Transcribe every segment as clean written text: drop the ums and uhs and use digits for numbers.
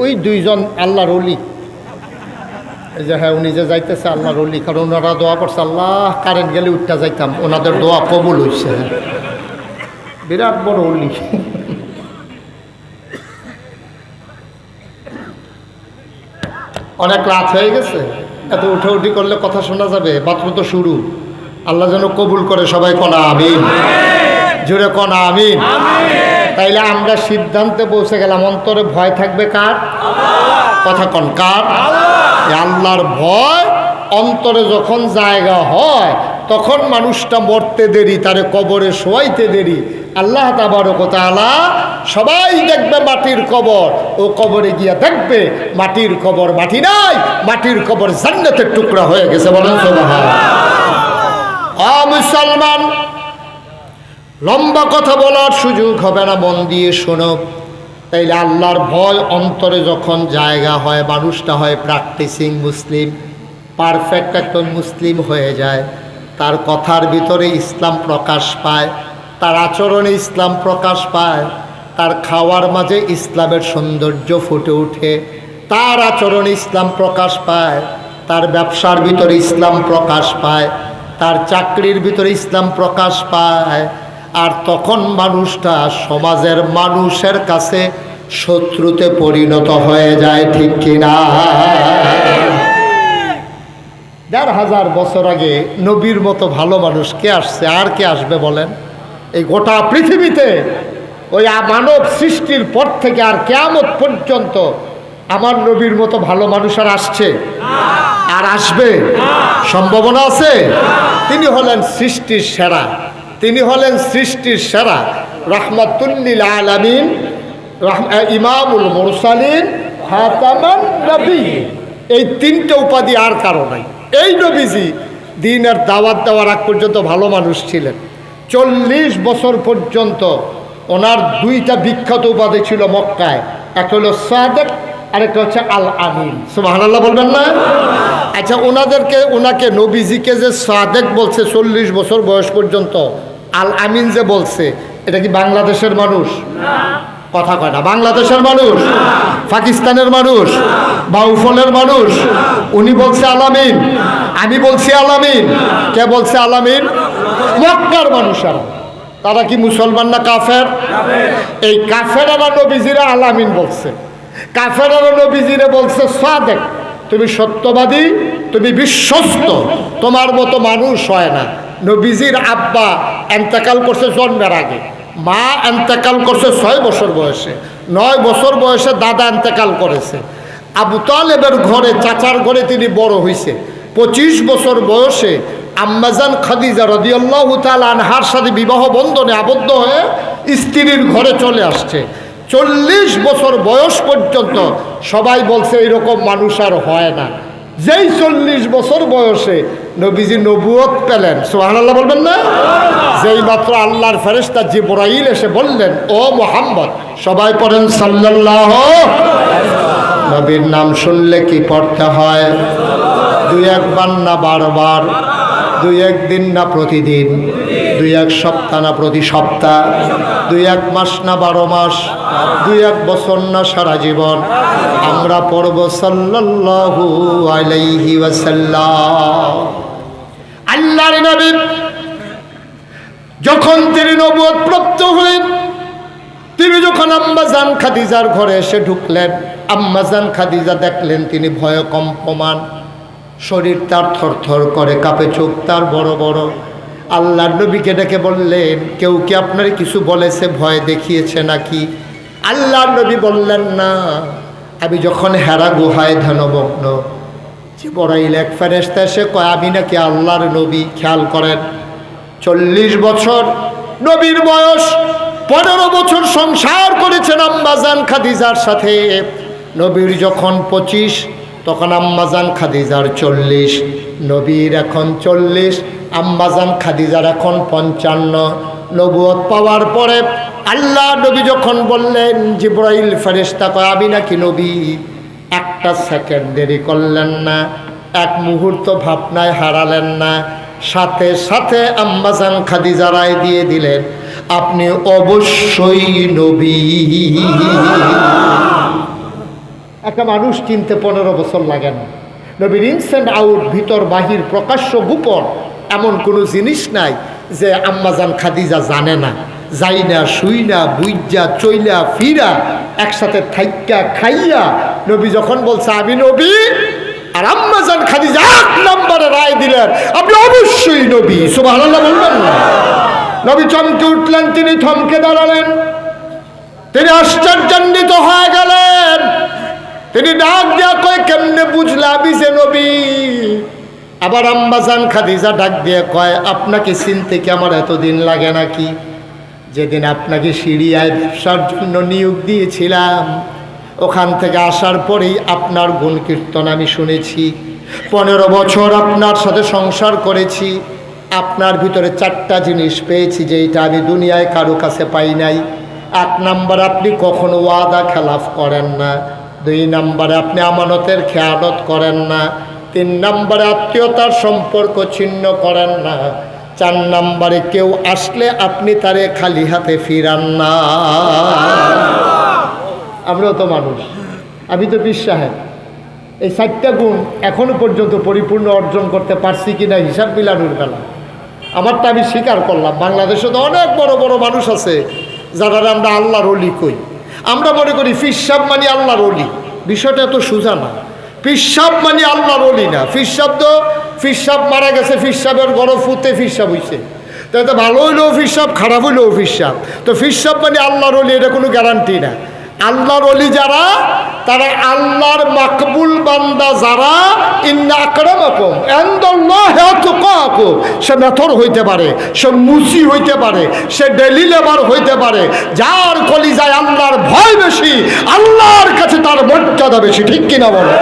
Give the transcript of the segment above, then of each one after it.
ওই দুইজন আল্লাহর ওলি, এই যে হ্যাঁ উনি যে যাইতেছে আল্লাহর ওলি, কারণ ওনারা দোয়া করছে আল্লাহ কারেন্ট গেলে উঠতে যাইতাম, ওনাদের দোয়া কবুল হয়েছে। বিরাট বড় ওলি। অনেক রাত হয়ে গেছে, এত উঠি করলে কথা শোনা যাবে, মাত্র তো শুরু। আল্লাহ যেন কবুল করে, সবাই কনা আমিন, জোরে কনা আমিন। তাইলে আমরা সিদ্ধান্তে পৌঁছে গেলাম, অন্তরে ভয় থাকবে কার? কথা কন কার? আল্লাহর ভয় অন্তরে যখন জায়গা হয় তখন মানুষটা মরতে দেরি, তারে কবরে শোয়াইতে দেরি। আল্লাহ তাবারক ওয়া তাআলা সবাই দেখবে মাটির কবর, ও কবরে গিয়া দেখবে মাটির কবর মাটি নাই, মাটির কবর জান্নাতের টুকরা হয়ে গেছে। বলেন সুবহানাল্লাহ। মুসলমান, লম্বা কথা বলার সুযোগ হবে না, মন দিয়ে শোনো। তাইলে আল্লাহর ভয় অন্তরে যখন জায়গা হয়, মানুষটা হয় প্র্যাকটিসিং মুসলিম, পারফেক্ট একটা মুসলিম হয়ে যায়। তার কথার ভিতরে ইসলাম প্রকাশ পায়, তার আচরণে ইসলাম প্রকাশ পায়, তার খাওয়ার মাঝে ইসলামের সৌন্দর্য ফুটে ওঠে, তার আচরণে ইসলাম প্রকাশ পায়, তার ব্যবসার ভিতরে ইসলাম প্রকাশ পায়, তার চাকরির ভিতরে ইসলাম প্রকাশ পায়। আর তখন মানুষটা সমাজের মানুষের কাছে শত্রুতে পরিণত হয়ে যায়, ঠিক কিনা? ১,৫০০ বছর আগে নবীর মতো ভালো মানুষ কে আসছে, আর কে আসবে বলেন? এই গোটা পৃথিবীতে ওই মানব সৃষ্টির পর থেকে আর কিয়ামত পর্যন্ত আমার নবীর মতো ভালো মানুষ আর আসছে? আর আসবে? সম্ভাবনা আছে? তিনি হলেন সৃষ্টির সেরা, তিনি হলেন সৃষ্টির সেরা, রাহমাতুল লিল আলামিন, ইমামুল মুরসালিন, খাতামান নবিয়্যিন। এই তিনটে উপাধি আর কারো নাই। এই নবীজি দ্বীনের দাওয়াত দেওয়ার আগ পর্যন্ত ভালো মানুষ ছিলেন। ৪০ বছর পর্যন্ত ওনার দুইটা বিখ্যাত উপাধি ছিল মক্কায়, একটা হলো সাদেক, আরেকটা হচ্ছে আল আমিন। সুবহানাল্লাহ বলবেন না? আচ্ছা, ওনাকে নবীজিকে যে সাদেক বলছে ৪০ বছর বয়স পর্যন্ত, আল আমিন যে বলছে, এটা কি বাংলাদেশের মানুষ? কথা কয় না। বাংলাদেশের মানুষ? পাকিস্তানের মানুষ? বাউফলের মানুষ? উনি বলছে আলামিন, আমি বলছি আলামিন। কে বলছে আলামিন? মক্কার মানুষেরা। তারা কি মুসলমান না কাফের? এই কাফেরেরা নবীজিরা আলামিন বলছে, কাফেরেরা নবীজিরে বলছে সাদেক, তুমি সত্যবাদী, তুমি বিশ্বস্ত, তোমার মতো মানুষ হয় না। নবীজির আব্বা এন্তেকাল করছে জন্মের আগে, মা এন্তেকাল করছে ৬ বছর বয়সে, ৯ বছর বয়সে দাদা এন্তেকাল করেছে। আবু তালেবের ঘরে, চাচার ঘরে তিনি বড় হয়েছে। ২৫ বছর বয়সে আম্মাজান খাদিজা রাদিয়াল্লাহু তাআলা আনহার সাথে বিবাহ বন্ধনে আবদ্ধ হয়ে স্ত্রীর ঘরে চলে আসছে। ৪০ বছর বয়স পর্যন্ত সবাই বলছে এইরকম মানুষ আর হয় না। যেই ৪০ বছর বয়সে নবীজি নবুয়ত পেলেন, সুবহানাল্লাহ বলবেন না? যেই মাত্র আল্লাহর ফেরেশতা জিবরাইল এসে বললেন, ও মুহাম্মদ, সবাই পড়েন সাল্লাল্লাহু। নবীর নাম শুনলে কি পড়তে হয়? ২-১ বার না বারবার? ২-১ দিন না প্রতিদিন? ২-১ সপ্তাহ না প্রতি সপ্তাহ? ২-১ মাস না ১২ মাস? ২-১ বছর না সারা জীবন? আমরা পড়ব সাল্লাল্লাহু আলাইহি ওয়াসাল্লাম। আল্লাহর নবী যখন তিনি নবুয়ত প্রাপ্ত হলেন, তিনি যখন আম্মাজান খাদিজার ঘরে এসে ঢুকলেন, আম্মাজান খাদিজা দেখলেন তিনি ভয়ে কম্পমান, শরীর তার থরথর করে কাঁপে, চোখ তার বড় বড়। আল্লাহর নবীকে ডেকে বললেন, কেউ কি আপনার কিছু বলেছে, ভয় দেখিয়েছে নাকি? আল্লাহর নবী বললেন, না, আমি যখন হেরা গুহায় ধ্যানমগ্ন, জিবরাইল এক ফেরেশতা এসে কয় আমি নাকি আল্লাহর নবী। খেয়াল করেন, ৪০ বছর নবীর বয়স, ১৫ বছর সংসার করেছেন আম্মাজান খাদিজার সাথে। নবীর যখন ২৫, তখন আম্মাজান খাদিজার ৪০। নবীর এখন ৪০, আম্মাজান খাদিজার এখন ৫৫। নবুয়ত পাওয়ার পরে আল্লাহ নবী যখন বললেন, জিবরাইল ফেরেশতা কয় আমি নাকি নবী, একটা সেকেন্ড দেরি করলেন না, এক মুহূর্ত ভাবনায় হারালেন না, সাথে সাথে আম্মাজান খাদিজা রায় দিয়ে দিলেন, আপনি অবশ্যই নবী। একটা মানুষ চিনতে 15 বছর লাগে না। নবীর ইনস অ্যান্ড আউট, ভিতর বাহির, প্রকাশ্য গোপন এমন কোনো জিনিস নাই যে আম্মাজান খাদিজা জানে না। যাই না, শুই না, বুইজা, চইলা, ফিরা, একসাথে থাইকা খাইয়া নবী যখন বলছে আমি নবী, আর আম্মাজান খাদিজা 1 নম্বরে রায় দিলেন আপনি অবশ্যই নবী। সুবহানাল্লাহ বলবেন না? নবী চমকে উঠলেন, তিনি থমকে দাঁড়ালেন, তিনি আশ্চর্যান্বিত হয়ে গেলেন। তিনি ডাক দিয়া কয় কেমনে বুঝলা আমি যে নবী? আবার আম্মাজান খাদিজা ডাক দিয়ে কয় আপনাকে চিনতে কি আমার এতদিন লাগে নাকি? যেদিন আপনাকে সিরিয়ায় ব্যবসার জন্য নিয়োগ দিয়েছিলাম, ওখান থেকে আসার পরেই আপনার গুণ কীর্তন আমি শুনেছি। 15 বছর আপনার সাথে সংসার করেছি। আপনার ভিতরে 4টা জিনিস পেয়েছি যেটা আমি দুনিয়ায় কারো কাছে পাই নাই। 1 নম্বর, আপনি কখনো ওয়াদা খেলাফ করেন না। 2 নম্বরে আপনি আমানতের খেয়ানত করেন না। 3 নম্বরে আত্মীয়তার সম্পর্ক ছিন্ন করেন না। 4 নম্বরে কেউ আসলে আপনি তারে খালি হাতে ফিরান না। আমরাও তো মানুষ, আমি তো পীর সাহেব। এই 4টা গুণ এখনো পর্যন্ত পরিপূর্ণ অর্জন করতে পারছি কিনা হিসাব মিলানোর বেলা। আমারটা আমি স্বীকার করলাম। বাংলাদেশে তো অনেক বড় বড় মানুষ আছে যারা আমরা আল্লাহর ওলি কই। আমরা মনে করি পীর সাহেব মানে আল্লাহর ওলি। বিষয়টা এত সোজা না। পীর সাহেব মানে আল্লাহর ওলি না। পীর সাহেব মারা গেছে, পীর সাহেবের গরফ ফুতে পীর সাহেব হইছে। তো এটা ভালো হইলেও পীর সাহেব, খারাপ হইলেও পীর সাহেব। তো পীর সাহেব মানে আল্লাহর ওলি, এটা কোনো গ্যারান্টি না। আল্লাহর ওলি যারা, তারা আল্লাহর মাকবুল বান্দা যারা, ইন্না আকরামাকুম ইনদাল্লাহি আতকাকুম। সে মেথর হইতে পারে, সে মুসি হইতে পারে, সে ডেলি লেবার হইতে পারে। যার কলিজায় আল্লাহর ভয় বেশি, আল্লাহর কাছে তার মর্যাদা বেশি। ঠিক কিনা বলো?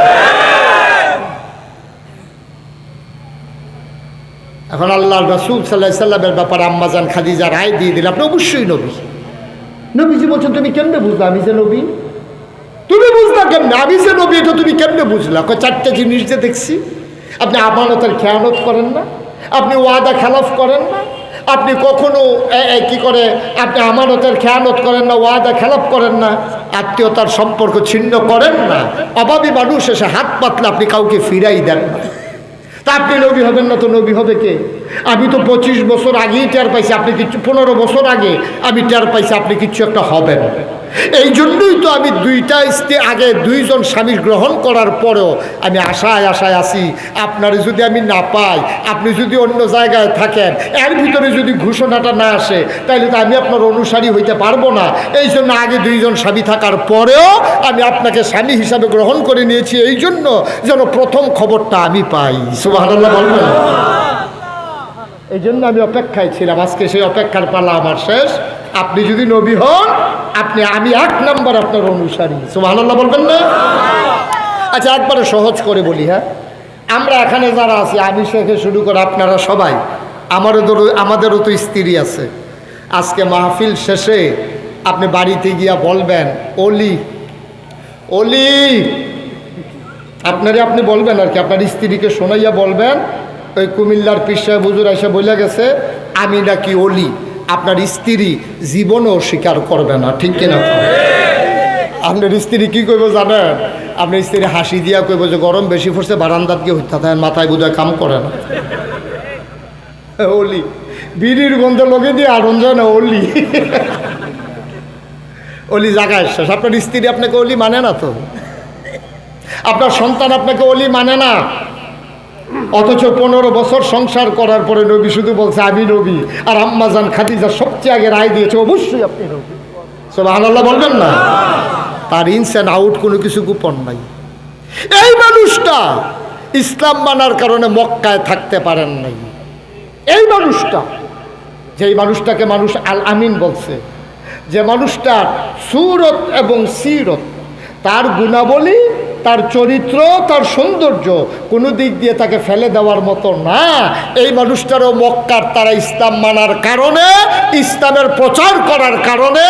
এখন আল্লাহর রাসূল সাল্লাল্লাহু আলাইহি সাল্লামের ব্যাপারে আম্মাজান খাদিজা রায় দিয়ে দিল আপনি অবশ্যই নবী। নবীজি বলছেন তুমি কেমনে বুঝলা আমি যে নবী? তুমি বুঝলা কেমনে আমি যে নবী? এটা তুমি কেমনে বুঝলা? 4টা জিনিস যে দেখছি। আপনি আমানতের খেয়ানত করেন না, আপনি ওয়াদা খেলাফ করেন না, আপনি কখনো কি করে আপনি আমানতের খেয়ানত করেন না, ওয়াদা খেলাফ করেন না, আত্মীয়তার সম্পর্ক ছিন্ন করেন না। অভাবী মানুষ এসে হাত পাতলে আপনি কাউকে ফিরাই দেন না। তা আপনি নবী হবেন না তো নবী হবে কে? আমি তো 25 বছর আগেই টের পাইছি আপনি কিছু, 15 বছর আগে আমি টের পাইছি আপনি কিছু একটা হবেন। এই জন্যই তো আমি 2টা স্ত্রী আগে 2 জন স্বামী গ্রহণ করার পরেও আমি আশায় আছি আপনার যদি আমি না পাই, আপনি যদি অন্য জায়গায় থাকেন, এর ভিতরে যদি ঘোষণাটা না আসে, তাহলে তো আমি আপনার অনুসারী হইতে পারবো না। এই জন্য আগে 2 জন স্বামী থাকার পরেও আমি আপনাকে স্বামী হিসাবে গ্রহণ করে নিয়েছি, এই জন্য যেন প্রথম খবরটা আমি পাই। সুবহানাল্লাহ বলবেন? এই জন্য আমি অপেক্ষায় ছিলাম। আজকে সেই অপেক্ষার পালা আমার শেষ। আপনি যদি নবী হন, আমি 1 নম্বর আপনার অনুসারী। সুবহানাল্লাহ বলবেন না? আচ্ছা, একবারে সহজ করে বলি। হ্যাঁ, আমরা এখানে যারা আছি, আমি থেকে শুরু করে আপনারা সবাই, আমাদেরও তো স্ত্রী আছে। আজকে মাহফিল শেষে আপনি বাড়িতে গিয়া বলবেন অলি অলি, আপনি বলবেন আর কি, আপনার স্ত্রীকে শোনাইয়া বলবেন ওই কুমিল্লার পীর সাহেব হুজুর এসে বলে গেছে আমি নাকি অলি। আপনার স্ত্রী জীবনেও স্বীকার করবে না। ঠিক কিনা? আপনার স্ত্রী কি করবো জানেন? আপনার স্ত্রী হাসি দিয়া কইব যে গরম বেশি পড়ছে, বারান্দাত গিয়ে হত্যা থাকে, মাথায় বোধহয় কাম করে না। অলি বিড়ির গন্ধ লগে দিয়ে আরন যায় না অলি। অলি জায়গায় শেষ। আপনার স্ত্রী আপনাকে অলি মানে না তো, আপনার সন্তান আপনাকে অলি মানে না। অথচ 15 বছর সংসার করার পরে নবী শুধু বলছে আমি নবী, আর আম্মাজান খাদিজা সবচেয়ে আগে রায় দিয়েছে অবশ্যই আপনি নবী। সুবহানাল্লাহ বলবেন না? তার ইনস অ্যান্ড আউট কোনো কিছু গোপন নাই। এই মানুষটা ইসলাম মানার কারণে মক্কায় থাকতে পারেন নাই। এই মানুষটা, যেই মানুষটাকে মানুষ আল আমিন বলছে, যে মানুষটার সুরত এবং সিরত, তার গুণাবলী, তার চরিত্র, তার সৌন্দর্য কোনো দিক দিয়ে তাকে ফেলে দেওয়ার মতো না। এই মানুষটারও মক্কার তারা ইসলাম মানার কারণে, ইসলামের প্রচার করার কারণে,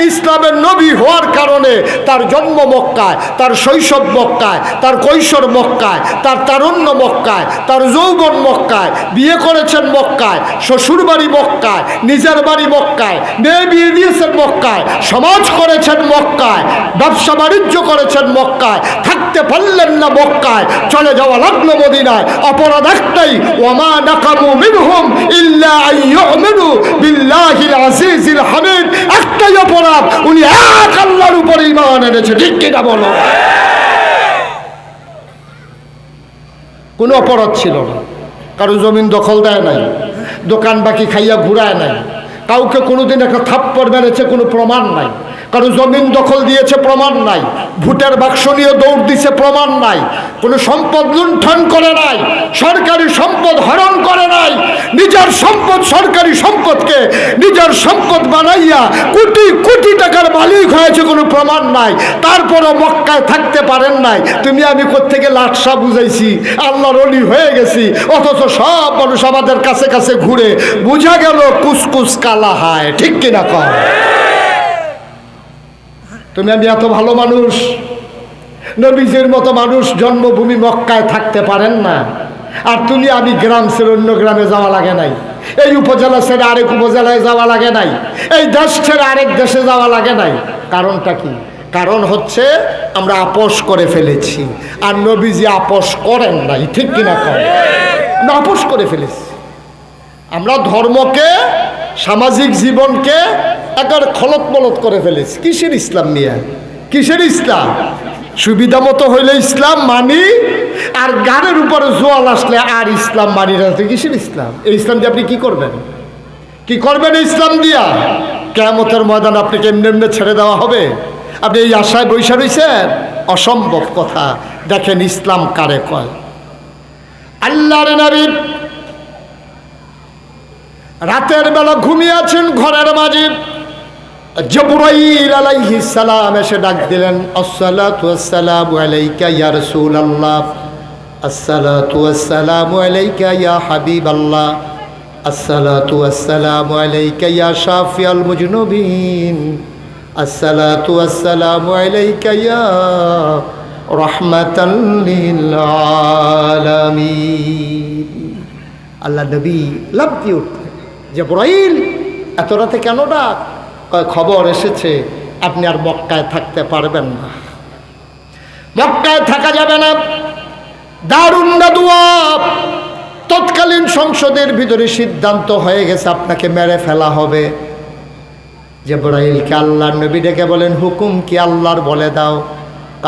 ইসলামের নবী হওয়ার কারণে তার জন্ম মক্কায়, তার শৈশব মক্কায়, তার কৈশোর মক্কায়, তার তারুণ্য মক্কায়, তার যৌবন মক্কায়, বিয়ে করেছেন মক্কায়, শ্বশুর বাড়ি মক্কায়, নিজের বাড়ি মক্কায়, মেয়ে বিয়ে দিয়েছেন মক্কায়, সমাজ করেছেন মক্কায়, ব্যবসা বাণিজ্য করেছেন মক্কায়, থাকতে পারলেন না মক্কায়, চলে যাওয়া লাগলো মদিনায়। অপরাধ একটাই, ওয়ামা নাকামু মিনহুম ইল্লা আইয়ুমিনু বিল্লাহিল আজিজিল হামিদ। একটাই অপরাধ, উনি এক আল্লাহর উপর ঈমান এনেছে। ঠিক কিনা বলো? কোনো অপরাধ ছিল না, কারো জমিন দখল দেয় নাই, দোকান বাকি খাইয়া ঘুরায় নাই, কাউকে কোনোদিন একটা থাপ্পড় মেরেছে কোনো প্রমাণ নাই, কারো জমিন দখল দিয়েছে প্রমাণ নাই, ভোটের বাক্স নিয়ে দৌড় দিছে প্রমাণ নাই, কোনো সম্পদ লুণ্ঠন করে নাই, সরকারি সম্পদ হরণ করে নাই, নিজের সম্পদ সরকারি সম্পদকে নিজের সম্পদ বানাইয়া কোটি কোটি টাকার মালিক হয়েছে কোনো প্রমাণ নাই। তারপরও মক্কায় থাকতে পারেন নাই। তুমি আমি কোত্থেকে লাটসা বুঝাইছি, আল্লাহর ওলি হয়ে গেছি, অথচ সব মানুষ আমাদের কাছে কাছে ঘুরে, বুঝা গেল কুসকুস কালা হায়। ঠিক কিনা কর? তুমি আমি এত ভালো মানুষ, নবীজির মতো মানুষ জন্মভূমি মক্কায় থাকতে পারেন না, আর তুমি আমি গ্রাম ছেড়ে অন্য গ্রামে যাওয়া লাগে নাই, এই উপজেলা ছেড়ে আরেক উপজেলায় যাওয়া লাগে নাই, এই দেশ ছেড়ে আরেক দেশে যাওয়া লাগে নাই। কারণটা কি? কারণ হচ্ছে আমরা আপোষ করে ফেলেছি, আর নবীজি আপোষ করেন নাই। ঠিক কিনা করেন? আমরা আপোষ করে ফেলেছি। আমরা ধর্মকে, সামাজিক জীবনকে একবার খলত মলত করে ফেলেছি। কিসের ইসলাম মিয়া? কিসের ইসলাম? সুবিধা মতো হইলে ইসলাম মানি, আর গানের উপরে জোয়াল আসলে আর ইসলাম মানি না। কিসের ইসলাম? এই ইসলাম দিয়ে আপনি কি করবেন? কি করবেন এই ইসলাম দিয়া? কিয়ামতের ময়দান আপনাকে এমনি এমনি ছেড়ে দেওয়া হবে? আপনি এই আশায় বৈশা রয়েছেন? অসম্ভব কথা। দেখেন ইসলাম কারে কয়। আল্লাহর নবী রাতের বেলা ঘুমিয়ে আছেন ঘরের মাঝে, জিবরাইল আলাইহিস সালাম এসে ডাক দিলেন, আসসালাতু ওয়াসসালামু আলাইকা ইয়া রাসূলুল্লাহ, আসসালাতু ওয়াসসালামু আলাইকা ইয়া হাবিবাল্লাহ, আসসালাতু ওয়াসসালামু আলাইকা ইয়া শাফিয়াল মুজনুবিন, আসসালাতু ওয়াসসালামু আলাইকা ইয়া রাহমাতাল লিল আলামিন। আল্লাহ নবী লাফ দিয়ে উঠলেন, জিবরাইল এত রাতে কেন ডাক? খবর এসেছে আপনি আর মক্কায় থাকতে পারবেন না, মক্কায় থাকা যাবে না। দারুন নাদওয়া, তৎকালীন সংসদের ভিতরে সিদ্ধান্ত হয়ে গেছে আপনাকে মেরে ফেলা হবে। জিবরাইলকে আল্লাহর নবী ডেকে বলেন, হুকুম কি আল্লাহর? বলে দাও।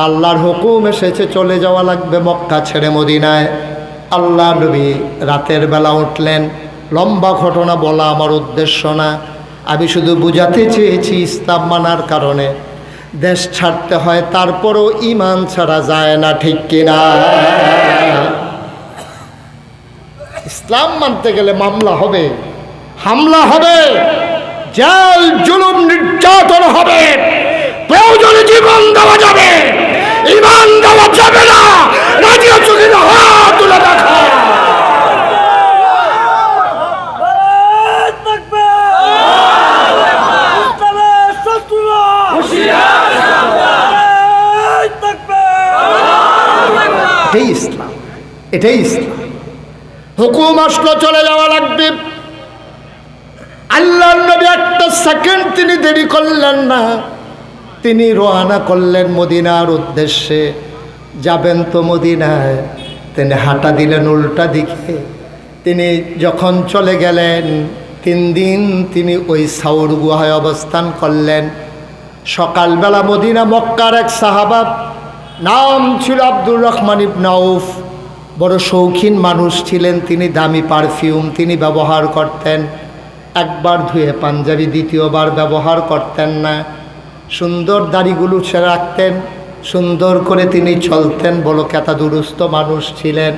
আল্লাহর হুকুম এসেছে, চলে যাওয়া লাগবে মক্কা ছেড়ে মদিনায়। আল্লাহ নবী রাতের বেলা উঠলেন। লম্বা ঘটনা বলা আমার উদ্দেশ্য না, আমি শুধু বুঝাতে চেয়েছি ইসলাম মানার কারণে দেশ ছাড়তে হয়, তারপরও ঈমান ছাড়া যায় না। ঠিক কিনা? ইসলাম মানতে গেলে মামলা হবে, হামলা হবে, জেল জুলুম নির্যাতন হবে, প্রয়োজনে জীবন দেওয়া যাবে, ঈমান দেওয়া যাবে না। রাজি আছো কিনা? হাত তুলে দেখো। এটাই ইসলাম, এটাই ইসলাম। হুকুম আসলো, চলে যাওয়া লাগবে। আল্লাহর নবী একটা সেকেন্ড তিনি দেরি করলেন না, তিনি রওনা করলেন মদিনার উদ্দেশ্যে। যাবেন তো মদিনায়, তিনি হাঁটা দিলেন উল্টা দিকে। তিনি যখন চলে গেলেন, 3 দিন তিনি ওই সাউর গুহায় অবস্থান করলেন। সকালবেলা মদিনা মক্কার এক সাহাবা, নাম ছিল আব্দুর রহমান ইবনে আউফ, বড় শৌখিন মানুষ ছিলেন তিনি। দামি পারফিউম তিনি ব্যবহার করতেন, একবার ধুয়ে পাঞ্জাবি দ্বিতীয়বার ব্যবহার করতেন না। সুন্দর দাড়িগুলো ছেড়ে রাখতেন, সুন্দর করে তিনি চলতেন, বড় কেতা দুরুস্ত মানুষ ছিলেন।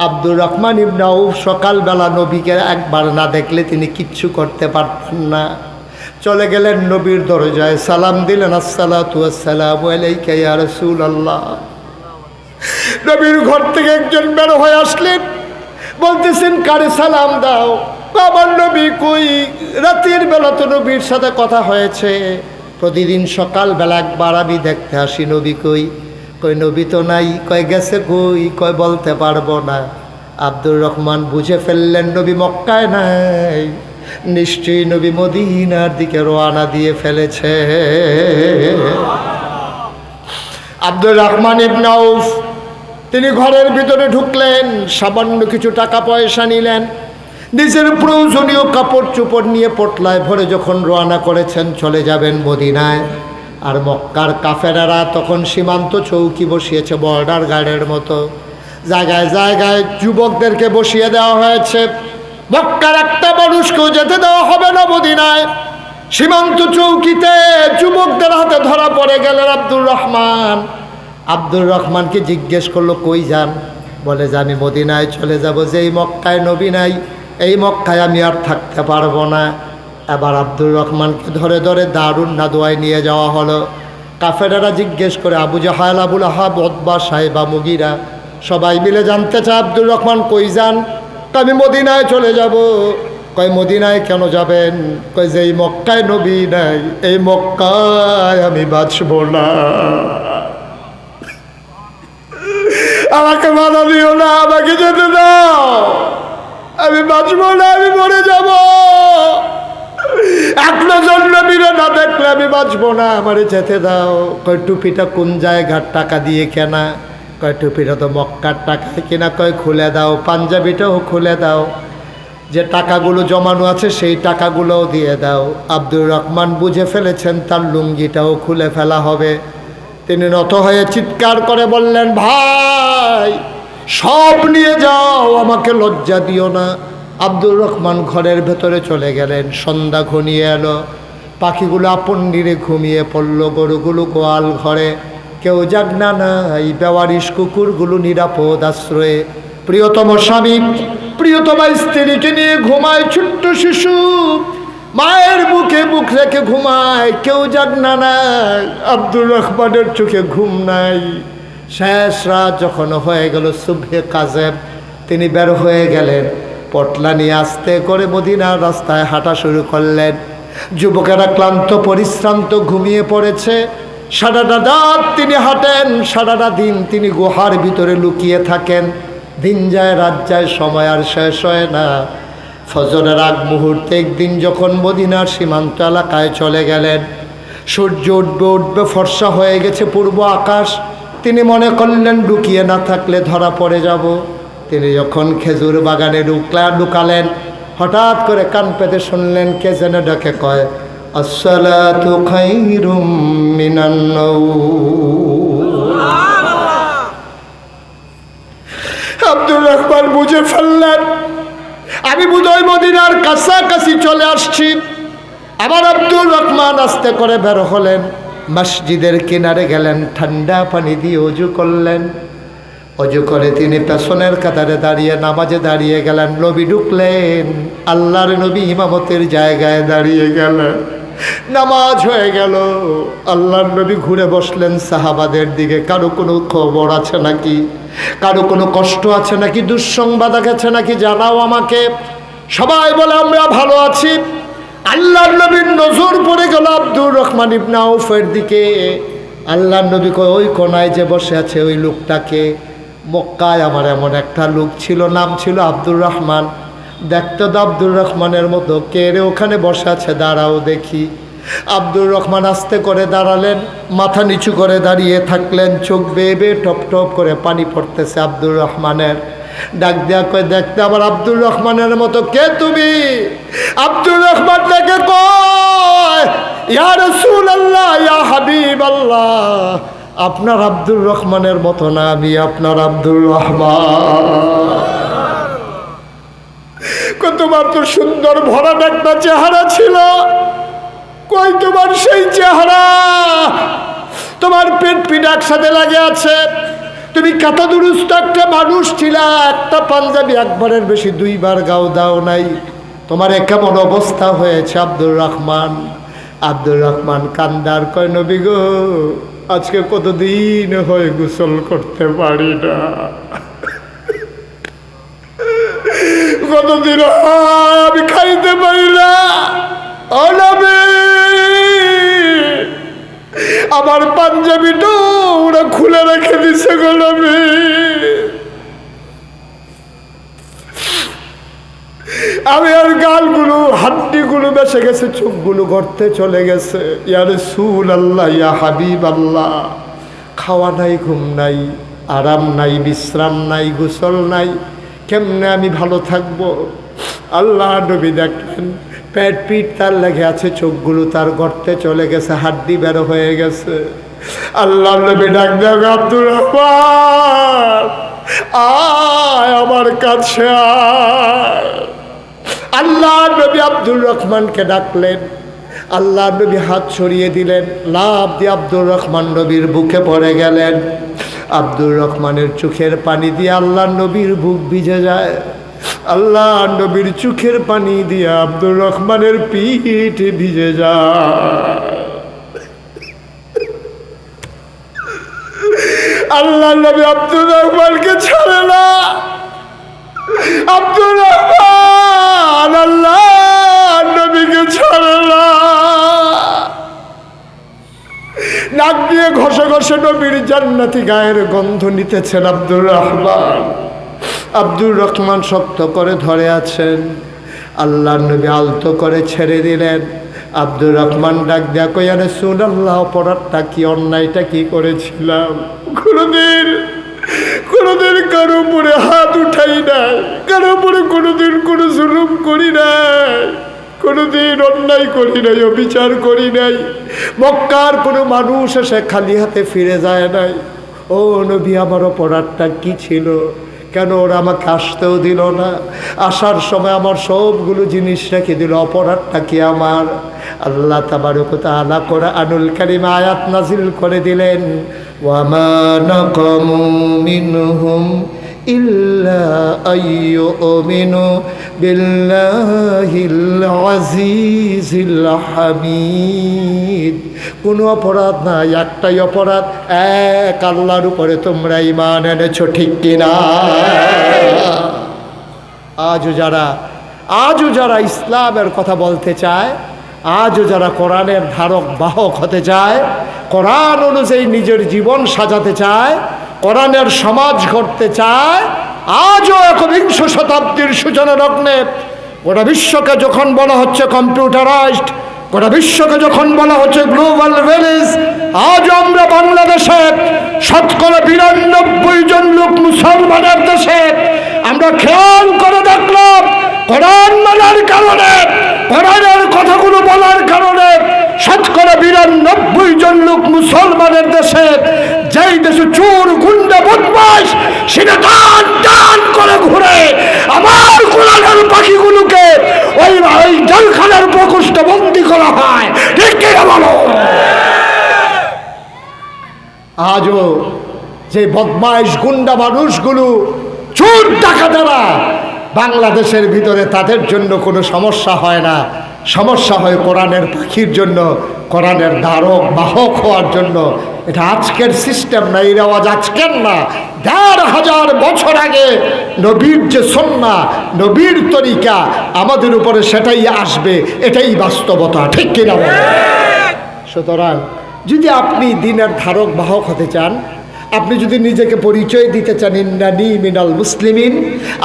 আব্দুর রহমান ইবনে আউফ সকালবেলা নবীকে একবার না দেখলে তিনি কিচ্ছু করতে পারতেন না। চলে গেলেন নবীর দরজায়, সালাম দিলেন, আসসালাতু ওয়াসসালামু আলাইকা ইয়া রাসূলুল্লাহ। নবীর ঘর থেকে একজন বের হয়ে আসলেন, বলতেছেন, কারে সালাম দাও? আমার নবী কই? রাতের বেলা তো নবীর সাথে কথা হয়েছে, প্রতিদিন সকালবেলা একবার আমি দেখতে আসি, নবী কই? কই নবী তো নাই। কয় গেছে কই? কয় বলতে পারবো না। আব্দুর রহমান বুঝে ফেললেন নবী মক্কায় নাই, নিশ্চয়ই নবী মদিনার দিকে রওনা দিয়ে ফেলেছে। আব্দুর রহমান ইবনে আউফ তিনি ঘরের ভিতরে ঢুকলেন, সামান্য কিছু টাকা পয়সা নিলেন, নিজের প্রয়োজনীয় কাপড় চোপড় নিয়ে পোটলায় ভরে যখন রওনা করেছেন চলে যাবেন মদিনায়। আর মক্কার কাফেরারা তখন সীমান্ত চৌকি বসিয়েছে, বর্ডার গার্ডের মতো জায়গায় জায়গায় যুবকদেরকে বসিয়ে দেওয়া হয়েছে। মক্কার একটা মানুষকেও যেতে দেওয়া হবে না মদিনায়। সীমান্ত চৌকিতে যুবকদের হাতে ধরা পড়ে গেলেন আব্দুর রহমান। আব্দুর রহমানকে জিজ্ঞেস করলো, কই যান? বলে যে আমি মদিনায় চলে যাব, যে এই মক্কায় নবী নাই, এই মক্কায় আমি আর থাকতে পারবো না। এবার আব্দুর রহমানকে ধরে ধরে দারুন নাদোয়ায় নিয়ে যাওয়া হলো। কাফেরারা জিজ্ঞেস করে, আবু জাহাল, আবুল আহাব, উতবা, সাইবা, মুগীরা সবাই মিলে জানতে চায় আব্দুর রহমান কই যান? আমি মদিনায় চলে যাব। কয় মদিনায় কেন যাবেন? কয় যে এই মক্কায় নবী নাই, এই মক্কায় আমি বাঁচব না। আমাকে বাধা দিও না, আমাকে যেতে দাও, আমি বাঁচব না, আমি মরে যাব। এক নজর নবীরে না দেখলে আমি বাঁচব না, আমারে যেতে দাও। কয় টুপিটা কোন জায়গার টাকা দিয়ে কেনা? কয় টুপিটা তো মক্কার টাকায় কিনা। কয় খুলে দাও, পাঞ্জাবিটাও খুলে দাও, যে টাকাগুলো জমানো আছে সেই টাকাগুলোও দিয়ে দাও। আব্দুর রহমান বুঝে ফেলেছেন তার লুঙ্গিটাও খুলে ফেলা হবে। তিনি নত হয়ে চিৎকার করে বললেন, ভাই সব নিয়ে যাও, আমাকে লজ্জা দিও না। আব্দুর রহমান ঘরের ভেতরে চলে গেলেন। সন্ধ্যা ঘনিয়ে এলো, পাখিগুলো আপন নিরে ঘুমিয়ে পড়ল, গরুগুলো গোয়াল ঘরে, কেউ জাগনা নাই, বেওয়ারিশ কুকুরগুলো নিরাপদ আশ্রয়ে। প্রিয়তম স্বামী প্রিয়তমা স্ত্রীকে নিয়ে ঘুমায় ছোট্ট শিশু, মায়ের বুকে বুক রেখে ঘুমায়, কেউ জাগনা নাই। আব্দুর রহমানের চোখে ঘুম নাই। শেষ রাত যখন হয়ে গেল, সুবহে কাজেব, তিনি বের হয়ে গেলেন। পটলা নিয়ে আস্তে করে মদিনার রাস্তায় হাঁটা শুরু করলেন। যুবকেরা ক্লান্ত পরিশ্রান্ত ঘুমিয়ে পড়েছে। সারাটা রাত তিনি হাঁটেন, সারাটা দিন তিনি গুহার ভিতরে লুকিয়ে থাকেন। দিন যায় রাত যায়, সময় আর শেষ হয় না। ফজরের আগ মুহূর্তে একদিন যখন মদিনার সীমান্ত এলাকায় চলে গেলেন, সূর্য উঠবে উঠবে, ফর্সা হয়ে গেছে পূর্ব আকাশ। তিনি মনে করলেন লুকিয়ে না থাকলে ধরা পড়ে যাব। তিনি যখন খেজুর বাগানে ঢুকালেন, হঠাৎ করে কান পেতে শুনলেন কে যেন ডাকে, কয় আসসালাতু খায়রুম মিনান নাওম। আব্দুর রহমান বুঝে ফেললেন আমি বোধহয় মদিনার কাছাকাছি চলে আসছি। আবার আব্দুর রহমান আস্তে করে বের হলেন, মসজিদের কিনারে গেলেন, ঠান্ডা পানি দিয়ে অজু করলেন। অজু করে তিনি পেছনের কাতারে দাঁড়িয়ে নামাজে দাঁড়িয়ে গেলেন। নবী ঢুকলেন, আল্লাহর নবী ইমামতের জায়গায় দাঁড়িয়ে গেলেন। নামাজ হয়ে গেল, আল্লাহর নবী ঘুরে বসলেন সাহাবাদের দিকে। কারো কোনো খবর আছে নাকি? কারো কোনো কষ্ট আছে নাকি? দুঃসংবাদ আছে নাকি? জানাও আমাকে। সবাই বলে আমরা ভালো আছি। আল্লাহর নবীর নজর পড়ে গেল আব্দুর রহমান ইবনে আউফের দিকে। আল্লাহর নবী কয়, ওই কোনায় যে বসে আছে ওই লোকটাকে? মক্কায় আমার এমন একটা লোক ছিল, নাম ছিল আব্দুর রহমান। দেখতে তো আব্দুর রহমানের মতো, কে রে ওখানে বসে আছে, দাঁড়াও দেখি। আব্দুর রহমান আস্তে করে দাঁড়ালেন, মাথা নিচু করে দাঁড়িয়ে থাকলেন। চোখ বেয়ে বেয়ে টপ টপ করে পানি পড়তেছে আব্দুর রহমানের। ডাক দেয়া কয়, দেখতে আবার আব্দুর রহমানের মতো, কে তুমি? আব্দুর রহমান তাকে কয়, ইয়া রাসূলুল্লাহ, ইয়া হাবিবাল্লাহ, আপনার আব্দুর রহমানের মতো না, আমি আপনার আব্দুর রহমান। তোমার তো সুন্দর ভরাট একটা চেহারা ছিল, কই তোমার সেই চেহারা? তোমার পেট পিঠ একসাথে লাগে আছে, তুমি কাতা দুরুস্ত একটা মানুষ ছিল, একটা পাঞ্জাবি একবারের বেশি দুইবার গাও দাও নাই, তোমার কেমন অবস্থা হয়েছে আব্দুর রহমান? আব্দুর রহমান কান্দার কয়, নবী গো, আজকে কতদিন হয়ে গোসল করতে পারি না, কতদিন আমি খাইতে পারি না। ও নবী, আমার পাঞ্জাবিটা ওরা খুলে রেখে দিছে গো নবী। আমি আর গালগুলো হাড্ডিগুলো বেসে গেছে, চোখগুলো গর্তে চলে গেছে। ইয়া রাসূলুল্লাহ, ইয়া হাবিবাল্লাহ, খাওয়া নাই, ঘুম নাই, আরাম নাই, বিশ্রাম নাই, গোসল নাই, কেমনে আমি ভালো থাকবো? আল্লাহ নবী দেখলেন পেট পিঠ তার লেগে আছে, চোখগুলো তার গর্তে চলে গেছে, হাড্ডি বের হয়ে গেছে। আল্লাহ নবী ডাক দেন, আব্দুর রহমান আয় আমার কাছে আয়। আল্লাহ নবী আব্দুর রহমানকে ডাকলেন। আল্লাহ নবী হাত ছড়িয়ে দিলেন, লাফ দিয়ে আব্দুর রহমান নবীর বুকে পড়ে গেলেন। আব্দুর রহমানের চোখের পানি দিয়ে আল্লাহ নবীর বুক ভিজে যায়। আল্লাহ নবীর চোখের পানি দিয়ে আব্দুর রহমানের পিঠ ভিজে যায়। আল্লাহ নবী আব্দুর রহমানকে ছাড়ে না। আব্দুর রহমান আল্লাহ নবীকে ছাড়ে না। নাক দিয়ে ঘষে ঘষে নবীর জান্নাতি গায়ের গন্ধ নিতেছেন আব্দুর রহমান। আব্দুর রহমান শক্ত করে ধরে আছেন। আল্লাহ নবী আলতো করে ছেড়ে দিলেন। আব্দুর রহমান ডাক দেয়া কই, আরে রাসূলুল্লাহ, অপরাধটা কি, অন্যায়টা কি করেছিলাম? কোনোদিন কারো উপরে হাত উঠাই নাই, কারো উপরে কোনোদিন কোনো জুলুম করি নাই, কোনোদিন অন্যায় করি নাই, অবিচার করি নাই। মক্কার কোনো মানুষ এসে খালি হাতে ফিরে যায় নাই। ও নবী, আমার অপরাধটা কি ছিল? কেন ওরা আমাকে আসতেও দিল না? আসার সময় আমার সবগুলো জিনিস রেখে দিল, অপরাধটা কি আমার? আল্লাহ তাবারক ওয়া তাআলা কোরআনুল কারীম আয়াত নাজিল করে দিলেন, ওয়া মা নাকামু মিনহুম ইল্লা আইয়ুমিনু বিল্লাহিল আজিজিল হামিদ। কোনো অপরাধ নাই, একটাই অপরাধ, এক আল্লাহর উপরে তোমরা ঈমান এনেছো, ঠিক কিনা? আজও যারা ইসলামের কথা বলতে চায়, আজও যারা কোরআনের ধারক বাহক হতে চায়, কোরআন অনুযায়ী নিজের জীবন সাজাতে চায়, কোরআনের সমাজ গড়তে চায়, আজও একবিংশ শতাব্দীর সূচনা লগ্নে গোটা বিশ্বকে যখন বলা হচ্ছে কম্পিউটারাইজড, গোটা বিশ্বকে যখন বলা হচ্ছে গ্লোবাল ভিলেজ, আজও আমরা বাংলাদেশে শতকরা ৯২ জন লোক মুসলমানের দেশে আমরা খেয়াল করে দেখলাম, কোরআন মানার কারণে, কোরআনের কথাগুলো বলার কারণে শতকরা ৯২ জন লোক মুসলমানের দেশে, যেই দেশে চোর গুন্ডা বদমাশ সেটা টান টান করে ঘুরে আমার কোরআনের পাখিগুলোকে ওই জেলখানার প্রকোষ্ঠে বন্দি করা হয়, ঠিক কিনা বলো? আজও যে বদমাইশ গুন্ডা মানুষগুলো, চোর ডাকাতেরা বাংলাদেশের ভিতরে, তাদের জন্য কোনো সমস্যা হয় না। সমস্যা হয় কোরআনের পাখির জন্য, কোরআনের ধারক বাহক হওয়ার জন্য। এটা আজকের সিস্টেম না, এই রেওয়াজ আজকের না। ১,৫০০ বছর আগে নবীর যে সুন্নাহ, নবীর তরিকা আমাদের উপরে সেটাই আসবে, এটাই বাস্তবতা, ঠিক কিনা বলেন? সুতরাং যদি আপনি দ্বীনের ধারক বাহক হতে চান, আপনি যদি নিজেকে পরিচয় দিতে চান ইন্নানি মিনাল মুসলিমিন,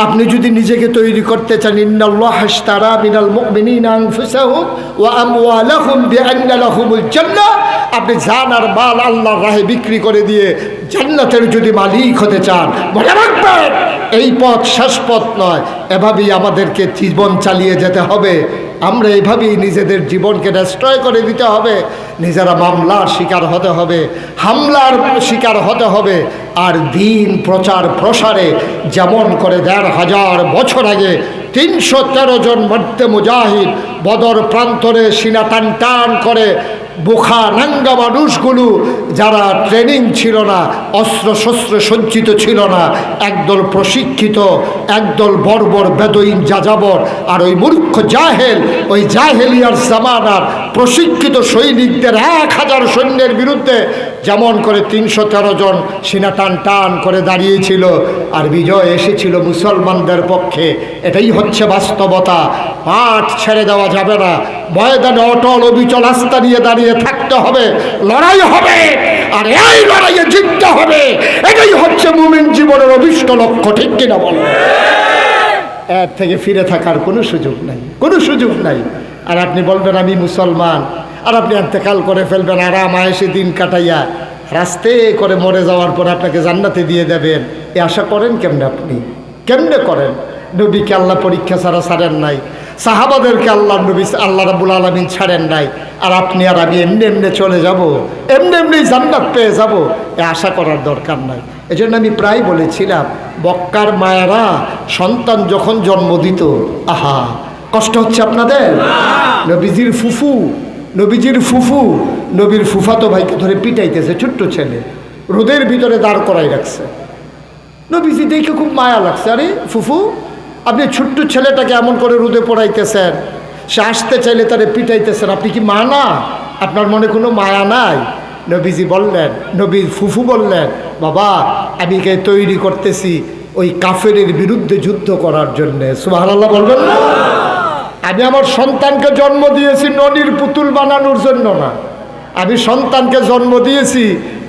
আপনি যদি নিজেকে তৈরি করতে চান ইন্নাল্লাহ ইশতারা মিনাল মুমিনিনা আনফুসাহুম ওয়া আমওয়ালাহুম বিআন্না লাহুমুল জান্নাহ, আপনি জান আর মাল আল্লাহর রাহে বিক্রি করে দিয়ে জান্নাতের যদি মালিক হতে চান, মনে রাখবেন এই পথ শেষ পথ নয়। এভাবেই আমাদেরকে জীবন চালিয়ে যেতে হবে। আমরা এইভাবেই নিজেদের জীবনকে ডেস্ট্রয় করে দিতে হবে। নিজেরা মামলার শিকার হতে হবে, হামলার শিকার হতে হবে। আর দিন প্রচার প্রসারে যেমন করে ১,৫০০ বছর আগে ৩১৩ জন মর্দে মুজাহিদ বদর প্রান্তরে সিনা টান টান করে বোখা নাঙ্গা মানুষগুলো, যারা ট্রেনিং ছিল না, অস্ত্র শস্ত্র সজ্জিত ছিল না, একদল প্রশিক্ষিত, একদল বর্বর বেদুইন যাযাবর, আর ওই মূর্খ জাহেল, ওই জাহেলিয়ার জামানার প্রশিক্ষিত সৈনিকদের ১,০০০ সৈন্যের বিরুদ্ধে যেমন করে ৩১৩ জন সিনা টান টান করে দাঁড়িয়েছিল, আর বিজয় এসেছিল মুসলমানদের পক্ষে। এটাই হচ্ছে বাস্তবতা। মাঠ ছেড়ে দেওয়া যাবে না, ময়দানে অটল অবিচল আস্থা নিয়ে দাঁড়িয়ে থাকতে হবে, লড়াই হবে, আর এই লড়াইয়ে জিততে হবে। এটাই হচ্ছে মুমিন জীবনের অভিষ্ট লক্ষ্য, ঠিক কিনা বলো? এর থেকে ফিরে থাকার কোনো সুযোগ নাই, কোনো সুযোগ নাই। আর আপনি বলবেন আমি মুসলমান, আর আপনি ইন্তেকাল করে ফেলবেন আরাম আয়েশে দিন কাটাইয়া। রাস্তে করে মরে যাওয়ার পর আপনাকে জান্নাতে দিয়ে দেবেন, এ আশা করেন কেমনে? আপনি কেমনে করেন? নবীকে আল্লাহ পরীক্ষা ছাড়া ছাড়েন নাই, সাহাবাদেরকে আল্লাহ রাব্বুল আলামিন ছাড়েন নাই, আর আপনি আর আমি এমনি এমনি চলে যাব, এমনি এমনি জান্নাত পেয়ে যাব, এ আশা করার দরকার নাই। এই জন্য আমি প্রায় বলেছিলাম, বক্কার মায়েরা সন্তান যখন জন্ম দিত, আহা কষ্ট হচ্ছে আপনাদের? নবীজির ফুফু নবীর ফুফাতো ভাইকে ধরে পিটাইতেছে, ছোট্ট ছেলে, রোদের ভিতরে দাঁড় করাই রাখছে। নবীজি দেখে খুব মায়া লাগছে, আরে ফুফু আপনি ছোট্ট ছেলেটাকে এমন করে রোদে পড়াইতেছেন, সে আসতে চাইলে তারে পিটাইতেছেন, আপনি কি মা না? আপনার মনে কোনো মায়া নাই? নবীজি বললেন, নবীর ফুফু বললেন, বাবা আমি কে তৈরি করতেছি ওই কাফেরের বিরুদ্ধে যুদ্ধ করার জন্যে। সুবহানাল্লাহ বলবেন না? আমি আমার সন্তানকে জন্ম দিয়েছি ননির পুতুল বানানোর জন্য না, আমি সন্তানকে জন্ম দিয়েছি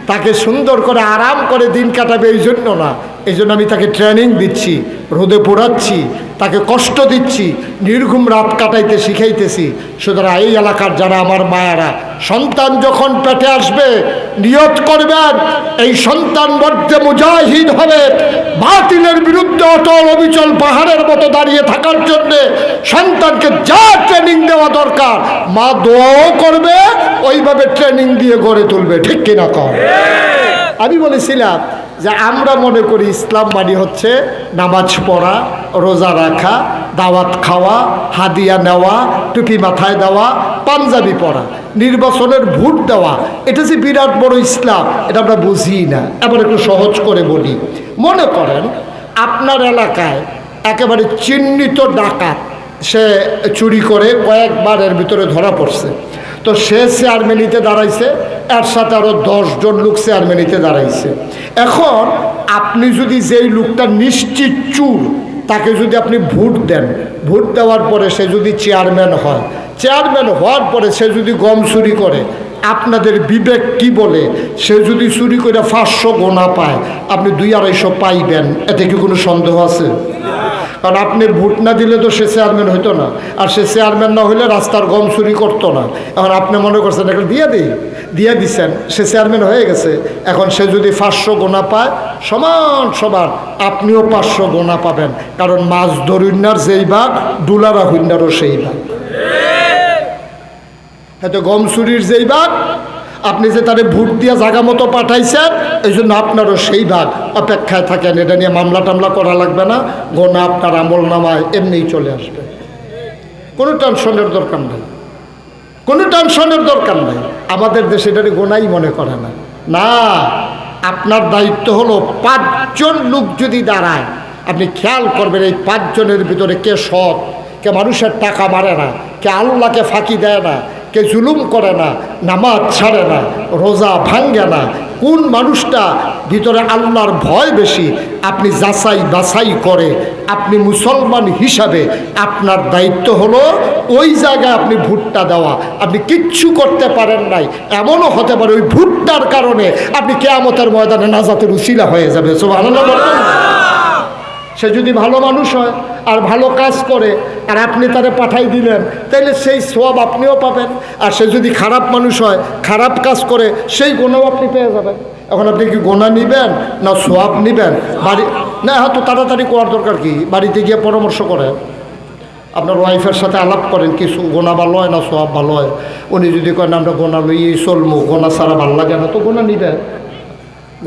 তাকে সুন্দর করে আরাম করে দিন কাটাবে এই জন্য না। এই জন্য আমি তাকে ট্রেনিং দিচ্ছি, রোদে পোড়াচ্ছি, তাকে কষ্ট দিচ্ছি, নির্ঘুম রাত কাটাইতে শিখাইতেছি। সুতরাং এই এলাকার যারা আমার মায়েরা, সন্তান যখন পেটে আসবে নিয়ত করবেন এই সন্তান মধ্যে মুজাহিদ হবে, বাতিলের বিরুদ্ধে অটল অবিচল পাহাড়ের মতো দাঁড়িয়ে থাকার জন্যে সন্তানকে যা ট্রেনিং দেওয়া দরকার মা দোয়াও করবে, ওইভাবে ট্রেনিং দিয়ে গড়ে তুলবে। ঠিক কিনা কর? আমি বলেছিলাম যে আমরা মনে করি ইসলাম মানে হচ্ছে নামাজ পড়া, রোজা রাখা, দাওয়াত খাওয়া, হাদিয়া নেওয়া, টুপি মাথায় দেওয়া, পাঞ্জাবি পরা, নির্বাচনের ভোট দেওয়া, এটা যে বিরাট বড় ইসলাম, এটা আমরা বুঝি না। এবার একটু সহজ করে বলি, মনে করেন আপনার এলাকায় একেবারে চিহ্নিত ডাকাত, সে চুরি করে কয়েকবার এর ভিতরে ধরা পড়ছে, তো সে চেয়ারম্যানিতে দাঁড়াইছে, এর সাথে আরও 10 জন লোক চেয়ারম্যানিতে দাঁড়াইছে। এখন আপনি যদি যেই লোকটা নিশ্চিত চুর, তাকে যদি আপনি ভোট দেন, ভোট দেওয়ার পরে সে যদি চেয়ারম্যান হয়, চেয়ারম্যান হওয়ার পরে সে যদি গম চুরি করে, আপনাদের বিবেক কি বলে? সে যদি চুরি করে 500 গোনা পায়, আপনি 200-250 পাইবেন, এতে কি কোনো সন্দেহ আছে? কারণ আপনি ভোট না দিলে তো সে চেয়ারম্যান হইতো না, আর সে চেয়ারম্যান না হইলে রাস্তার গম চুরি করতো না। এখন আপনি মনে করছেন এখন দিয়ে দিচ্ছেন, সে চেয়ারম্যান হয়ে গেছে। এখন সে যদি 500 গোনা পায়, সমান সমান আপনিও 500 গোনা পাবেন, কারণ মাছ ধরুন্নার যেই ভাগ, ডুলারা হুন্নারও সেই ভাগ। হয়তো গম চুরির যেই ভাগ, আপনি যে তারে ভোট দিয়ে জায়গা মতো পাঠাইছেন, এই জন্য আপনারও সেই ভাগ। অপেক্ষায় থাকেন, এটা নিয়ে মামলা টামলা করা লাগবে না, গোনা আপনার আমল নামায় এমনিই চলে আসবে। কোনো টেনশনের দরকার নেই, কোনো টেনশনের দরকার নেই। আমাদের দেশে এটাকে গোনাই মনে করে না। না, আপনার দায়িত্ব হলো 5 জন লোক যদি দাঁড়ায়, আপনি খেয়াল করবেন এই 5 জনের ভিতরে কে সৎ, কে মানুষের টাকা মারে না, কে আল্লাহকে ফাঁকি দেয় না, কে জুলুম করে না, নামাজ ছাড়ে না, রোজা ভাঙ্গে না, কোন মানুষটা ভিতরে আল্লাহর ভয় বেশি, আপনি যাচাই বাছাই করে আপনি মুসলমান হিসাবে আপনার দায়িত্ব হলো ওই জায়গায় আপনি ভোটটা দেওয়া। আপনি কিচ্ছু করতে পারেন নাই, এমনও হতে পারে ওই ভোটটার কারণে আপনি কিয়ামতের ময়দানে নাজাতের উসিলা হয়ে যাবে। সুবহানাল্লাহ বলবেন? সে যদি ভালো মানুষ হয় আর ভালো কাজ করে আর আপনি তারে পাঠাই দিলেন, তাইলে সেই সওয়াব আপনিও পাবেন। আর সে যদি খারাপ মানুষ হয়, খারাপ কাজ করে, সেই গুণাও আপনি পেয়ে যাবেন। এখন আপনি কি গোনা নিবেন না সওয়াব নিবেন? বাড়ি না, হয়তো তাড়াতাড়ি করার দরকার কি, বাড়িতে গিয়ে পরামর্শ করেন, আপনার ওয়াইফের সাথে আলাপ করেন, কিছু গোনা ভালো হয় না সওয়াব ভালো হয়। উনি যদি করেন আমরা গোনা লইয়েই চলবো, গোনা ছাড়া ভালো লাগে না, তো গোনা নিবেন।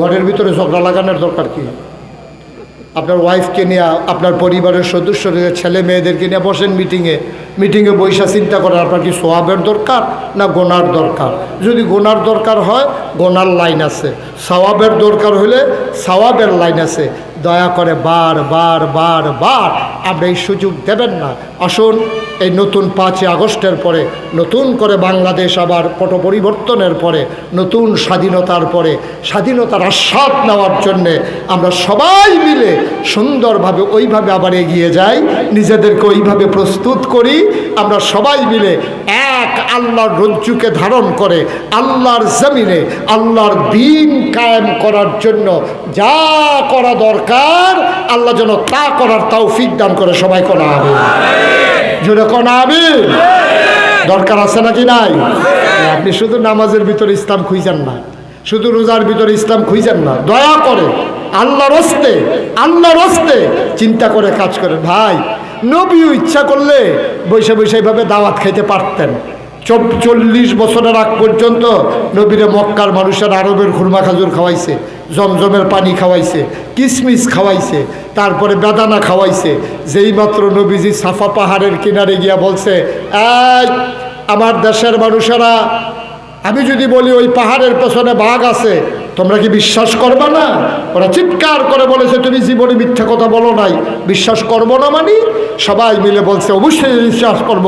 ঘরের ভিতরে ঝগড়া লাগানোর দরকার কি? আপনার ওয়াইফকে নিয়ে, আপনার পরিবারের সদস্যদের ছেলে মেয়েদেরকে নিয়ে বসেন মিটিংয়ে বৈশা চিন্তা করেন আপনার কি সওয়াবের দরকার না গোনার দরকার। যদি গোনার দরকার হয় গোনার লাইন আছে, সওয়াবের দরকার হলে সওয়াবের লাইন আছে। দয়া করে বার আপনি এই সুযোগ দেবেন না। আসুন এই নতুন 5ই আগস্টের পরে, নতুন করে বাংলাদেশ আবার পট পরিবর্তনের পরে, নতুন স্বাধীনতার পরে স্বাধীনতার আস্বাদ নেওয়ার জন্যে আমরা সবাই মিলে সুন্দরভাবে ওইভাবে আবার এগিয়ে যাই, নিজেদেরকে ওইভাবে প্রস্তুত করি। আমরা সবাই মিলে এক আল্লাহর রজ্জুকে ধারণ করে আল্লাহর জমিনে আল্লাহর দ্বীন কায়েম করার জন্য যা করা দরকার আল্লাহ যেন তা করার তৌফিক দান করে। সবাই কোনা আমিন, জোরে কোনা আমিন। দরকার আছে নাকি নাই? আপনি শুধু নামাজের ভিতরে ইসলাম খুঁজেন না, শুধু রোজার ভিতরে ইসলাম খুঁজেন না, দয়া করে আল্লাহর হস্তে চিন্তা করে কাজ করেন। ভাই নবীও ইচ্ছা করলে বৈশা বৈশা এইভাবে দাওয়াত খাইতে পারতেন। 40 বছরের আগ পর্যন্ত নবীরে মক্কার মানুষের আরবের খুরমা খাজুর খাওয়াইছে, জমজমের পানি খাওয়াইছে, কিশমিশ খাওয়াইছে, তারপরে বেদানা খাওয়াইছে। যেই মাত্র নবীজি সাফা পাহাড়ের কিনারে গিয়া বলছে, এই আমার দেশের মানুষেরা, আমি যদি বলি ওই পাহাড়ের পেছনে বাঘ আছে, তোমরা কি বিশ্বাস করবে না? ওরা চিৎকার করে বলেছে, তুমি জীবনে মিথ্যা কথা বলো নাই, বিশ্বাস করবো না? মানে সবাই মিলে বলছে অবশ্যই বিশ্বাস করব।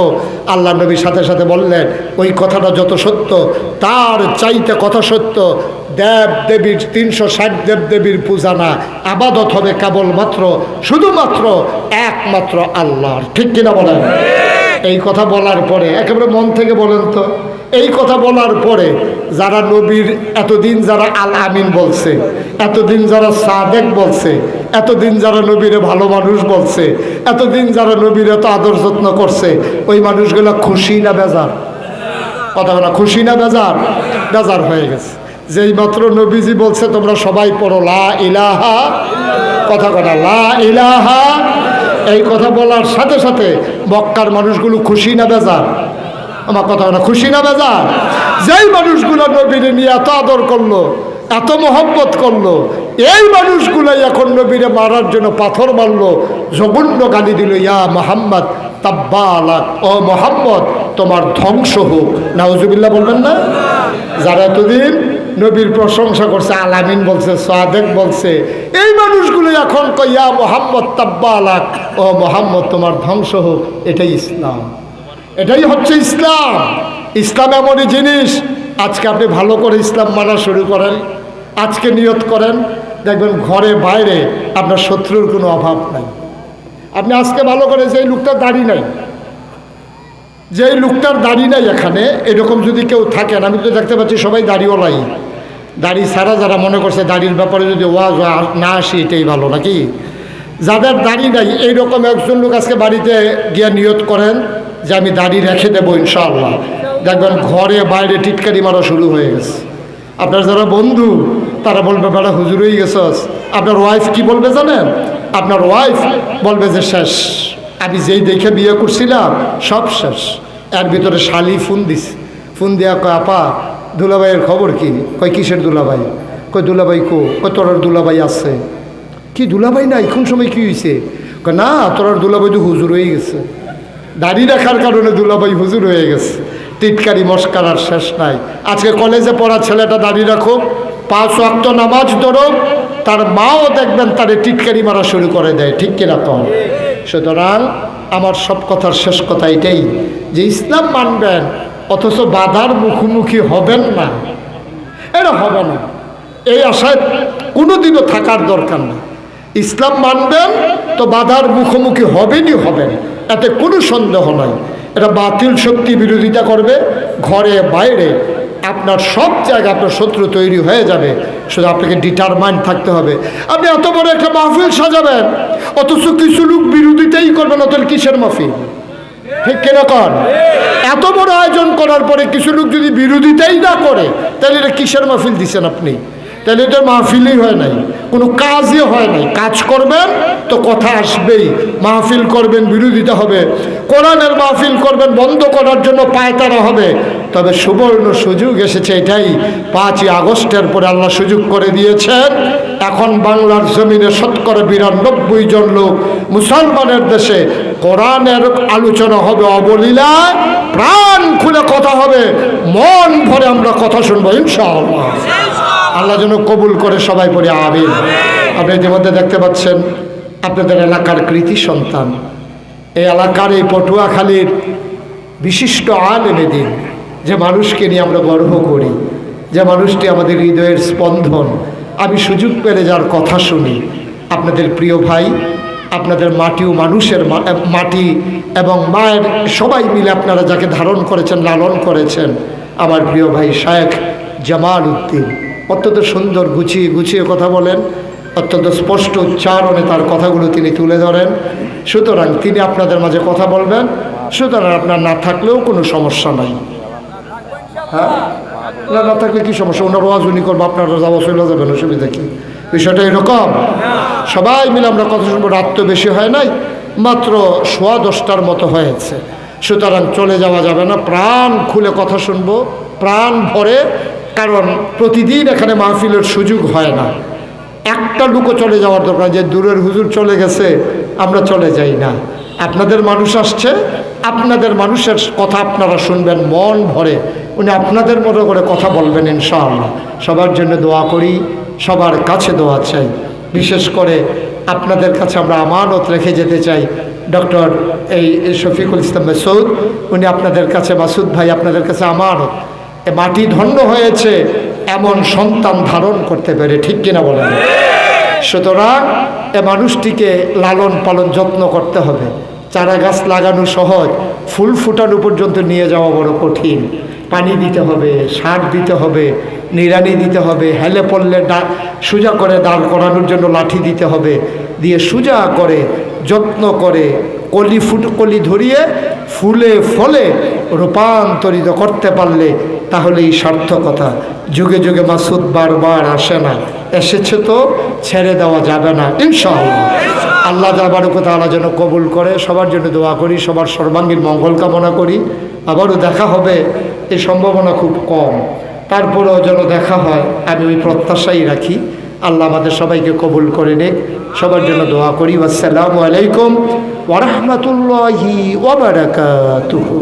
আল্লাহ নবীর সাথে সাথে বললেন, ওই কথাটা যত সত্য তার চাইতে কথা সত্য। দেব দেবীর 360 দেব দেবীর পূজা না, আবাদত হবে কেবলমাত্র শুধুমাত্র একমাত্র আল্লাহর। ঠিক কিনা বলেন? এই কথা বলার পরে একেবারে মন থেকে বলেন তো, এই কথা বলার পরে যারা নবীর এতদিন যারা আল আমিন বলছে, এতদিন যারা সাদেক বলছে, এতদিন যারা নবীরে ভালো মানুষ বলছে, এতদিন যারা নবীর এত আদর যত্ন করছে, ওই মানুষগুলো খুশি না বেজার? কথা বলা, খুশি না বেজার? বেজার হয়ে গেছে। যেই মাত্র নবীজি বলছে তোমরা সবাই পড়ো লা ইলাহা, কথা কথা লা ইলাহা, এই কথা বলার সাথে সাথে মক্কার মানুষগুলো খুশি না বেজার? আমার কথা না, খুশি না বেজার? যেই মানুষগুলো নবীরে নিয়ে এত আদর করলো, এত মহব্বত করলো, এই মানুষগুলাই এখন নবীরে মারার জন্য পাথর মারলো, জঘন্য গালি দিল, ইয়া মোহাম্মদ তাব্বালাক, ও মোহাম্মদ তোমার ধ্বংস হোক। নাউজুবিল্লাহ বলবেন না? যারা এতদিন নবীর প্রশংসা করছে, আলামিন বলছে, সাদেক বলছে, এই মানুষগুলো এখন কয় ইয়া মোহাম্মদ তাব্বালাক, ও মোহাম্মদ তোমার ধ্বংস হোক। এটাই ইসলাম, এটাই হচ্ছে ইসলাম। ইসলাম এমনই জিনিস, আজকে আপনি ভালো করে ইসলাম মানা শুরু করেন, আজকে নিয়ত করেন, দেখবেন ঘরে বাইরে আপনার শত্রুর কোনো অভাব নাই। আপনি আজকে ভালো করে, যেই লোকটার দাড়ি নাই, যেই লোকটার দাড়ি নাই এখানে, এরকম যদি কেউ থাকেন, আমি তো দেখতে পাচ্ছি সবাই দাড়িওয়ালাই, দাড়ি ছাড়া যারা মনে করছে দাড়ির ব্যাপারে যদি ওয়াজ না আসি এটাই ভালো নাকি? যাদের দাড়ি নাই এইরকম একজন লোক আজকে বাড়িতে গিয়ে নিয়ত করেন যে আমি দাড়ি রেখে দেবো ইনশাআল্লাহ, দেখবেন ঘরে বাইরে টিটকারি মারা শুরু হয়ে গেছে। আপনার যারা বন্ধু তারা বলবে বেড়া হুজুর হয়ে গেছস। আপনার ওয়াইফ কি বলবে জানেন? আপনার ওয়াইফ বলবে যে শেষ, আমি যেই দেখে বিয়ে করছিলাম সব শেষ। এর ভিতরে শালি ফোন দিস, ফোন দেওয়া কয় আপা দুলাভাইয়ের খবর কি? কয় কিসের দুলাভাই? কয় দুলাভাই কয় তোর দুলাভাই আছে। কি দুলাভাই নাই? কোন সময় কি হয়েছে? কয় না তোর দুলাভাই তো হুজুর হয়ে গেছে, দাড়ি রাখার কারণে দুলাভাই হুজুর হয়ে গেছে। টিটকারি মস্কারার শেষ নাই। আজকে কলেজে পড়া ছেলেটা দাড়ি রাখো, 5 ওয়াক্ত নামাজ ধরো, তার মাও দেখবেন তারে টিটকারি মারা শুরু করে দেয়। ঠিক কিনা কম? সুতরাং আমার সব কথার শেষ কথা এটাই যে ইসলাম মানবেন অথচ বাধার মুখোমুখি হবেন না, এটা হবে না। এই আশায় কোনোদিনও থাকার দরকার না। ইসলাম মানবেন তো বাধার মুখোমুখি হবেনই হবেন, এতে কোনো সন্দেহ নাই। এটা বাতিল শক্তি বিরোধিতা করবে, ঘরে বাইরে আপনার সব জায়গায় আপনার শত্রু তৈরি হয়ে যাবে। শুধু আপনাকে ডিটারমাইন্ড থাকতে হবে। আপনি এত বড় একটা মাহফিল সাজাবেন অথচ কিছু লোক বিরোধিতাই করবেন, অত কিসের মাহফিল? ঠিক কিরকম? এত বড় আয়োজন করার পরে কিছু লোক যদি বিরোধিতাই না করে, তাহলে এটা কিসের মাহফিল দিচ্ছেন আপনি? তাহলে এটা মাহফিলই হয় নাই, কোনো কাজই হয় নাই। কাজ করবেন তো কথা আসবেই, মাহফিল করবেন বিরোধিতা হবে, কোরআনের মাহফিল করবেন বন্ধ করার জন্য পায়তারা হবে। তবে সুবর্ণ সুযোগ এসেছে এটাই, 5ই আগস্টের পরে আল্লাহ সুযোগ করে দিয়েছেন। এখন বাংলার জমিনে 92% জন লোক মুসলমানের দেশে কোরআনের আলোচনা হবে অবলীলায়, প্রাণ খুলে কথা হবে, মন ভরে আমরা কথা শুনবো ইনশাআল্লাহ। আল্লাহ যেন কবুল করে, সবাই পড়ে আমিন। আপনি ইতিমধ্যে দেখতে পাচ্ছেন আপনাদের এলাকার কৃতি সন্তান, এই এলাকার এই পটুয়াখালীর বিশিষ্ট আলেমে দ্বীন, যে মানুষকে নিয়ে আমরা গর্ব করি, যে মানুষটি আমাদের হৃদয়ের স্পন্দন। আমি সুযোগ পেলে যার কথা শুনি, আপনাদের প্রিয় ভাই, আপনাদের মাটি ও মানুষের মাটি এবং মায়ের সবাই মিলে আপনারা যাকে ধারণ করেছেন, লালন করেছেন, আমার প্রিয় ভাই শায়েখ জামাল উদ্দিন অত্যন্ত সুন্দর গুছিয়ে গুছিয়ে কথা বলেন, অত্যন্ত স্পষ্ট উচ্চারণে তার কথাগুলো তিনি তুলে ধরেন। সুতরাং তিনি আপনাদের মাঝে কথা বলবেন, সুতরাং আপনার না থাকলেও কোনো সমস্যা নাই। হ্যাঁ, না না থাকলে কী সমস্যা, ওনার ওয়াজ উনি করবো, আপনারা যাওয়া চলে যাবেন, অসুবিধা কী? বিষয়টা এরকম। সবাই মিলে আমরা কথা শুনবো। রাত তো বেশি হয় নাই, মাত্র 10:15 মতো হয়েছে, সুতরাং চলে যাওয়া যাবে না, প্রাণ খুলে কথা শুনবো, প্রাণ ভরে। কারণ প্রতিদিন এখানে মাহফিলের সুযোগ হয় না। একটা লোকও চলে যাওয়ার দরকার, যে দূরের হুজুর চলে গেছে আমরা চলে যাই না। আপনাদের মানুষ আসছে, আপনাদের মানুষের কথা আপনারা শুনবেন মন ভরে, উনি আপনাদের মতো করে কথা বলবেন ইনশাআল্লাহ। সবার জন্য দোয়া করি, সবার কাছে দোয়া চাই। বিশেষ করে আপনাদের কাছে আমরা আমানত রেখে যেতে চাই। ডক্টর এই শফিকুল ইসলাম মাসুদ, উনি আপনাদের কাছে, মাসুদ ভাই আপনাদের কাছে আমানত। এ মাটি ধন্য হয়েছে এমন সন্তান ধারণ করতে পেরে, ঠিক কিনা বলেন? সুতরাং এ মানুষটিকে লালন পালন যত্ন করতে হবে। চারা গাছ লাগানো সহজ, ফুল ফুটানো পর্যন্ত নিয়ে যাওয়া বড় কঠিন। পানি দিতে হবে, সার দিতে হবে, নিড়ানি দিতে হবে, হেলে পড়লে সোজা করে দাঁড় করানোর জন্য লাঠি দিতে হবে, দিয়ে সোজা করে যত্ন করে কলি ধরিয়ে ফুলে ফলে রূপান্তরিত করতে পারলে তাহলেই সার্থকতা। যুগে যুগে মাসুদ বারবার আসে না, এসেছে তো ছেড়ে দেওয়া যাবে না ইনশাআল্লাহ। আল্লাহ তাবারক তাআলা যেন কবুল করে। সবার জন্য দোয়া করি, সবার সর্বাঙ্গীন মঙ্গল কামনা করি। আবারও দেখা হবে এই সম্ভাবনা খুব কম, তারপরেও যেন দেখা হয় আমি ওই প্রত্যাশাই রাখি। আল্লাহ আমাদের সবাইকে কবুল করে নিক। সবার জন্য দোয়া করি। আসসালামু আলাইকুম ওয়া রাহমাতুল্লাহি ওয়া বারাকাতুহু।